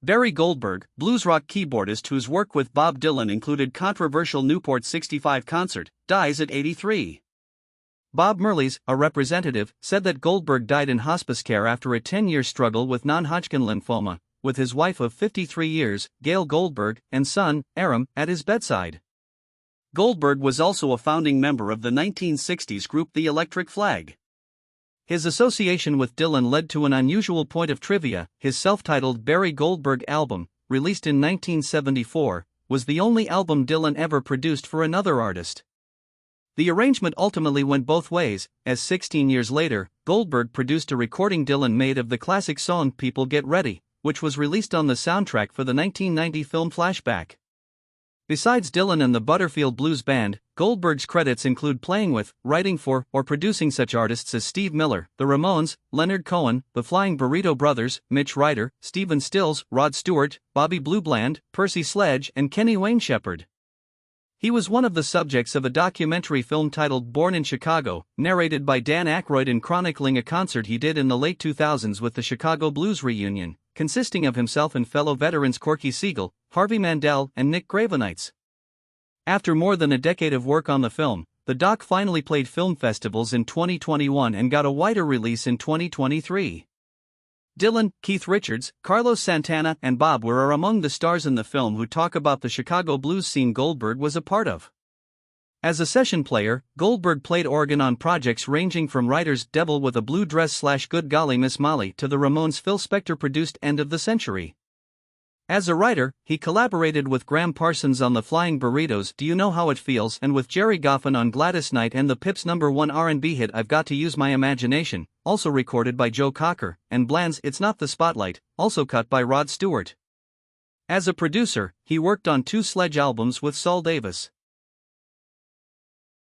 Barry Goldberg, blues rock keyboardist whose work with Bob Dylan included controversial Newport 65 concert, dies at 83. Bob Merles, a representative, said that Goldberg died in hospice care after a 10-year struggle with non-Hodgkin lymphoma, with his wife of 53 years, Gail Goldberg, and son, Aram, at his bedside. Goldberg was also a founding member of the 1960s group The Electric Flag. His association with Dylan led to an unusual point of trivia. His self-titled Barry Goldberg album, released in 1974, was the only album Dylan ever produced for another artist. The arrangement ultimately went both ways, as 16 years later, Goldberg produced a recording Dylan made of the classic song People Get Ready, which was released on the soundtrack for the 1990 film Flashback. Besides Dylan and the Butterfield Blues Band, Goldberg's credits include playing with, writing for, or producing such artists as Steve Miller, the Ramones, Leonard Cohen, the Flying Burrito Brothers, Mitch Ryder, Stephen Stills, Rod Stewart, Bobby Blue Bland, Percy Sledge, and Kenny Wayne Shepherd. He was one of the subjects of a documentary film titled Born in Chicago, narrated by Dan Aykroyd and chronicling a concert he did in the late 2000s with the Chicago Blues Reunion, consisting of himself and fellow veterans Corky Siegel, Harvey Mandel, and Nick Gravenites. After more than a decade of work on the film, the doc finally played film festivals in 2021 and got a wider release in 2023. Dylan, Keith Richards, Carlos Santana, and Bob Weir are among the stars in the film who talk about the Chicago blues scene Goldberg was a part of. As a session player, Goldberg played organ on projects ranging from Ryder's Devil with a Blue Dress / Good Golly Miss Molly to the Ramones' Phil Spector-produced End of the Century. As a writer, he collaborated with Graham Parsons on the Flying Burritos' Do You Know How It Feels and with Jerry Goffin on Gladys Knight and the Pips' #1 R&B hit I've Got to Use My Imagination, also recorded by Joe Cocker, and Bland's It's Not the Spotlight, also cut by Rod Stewart. As a producer, he worked on 2 Sledge albums with Saul Davis.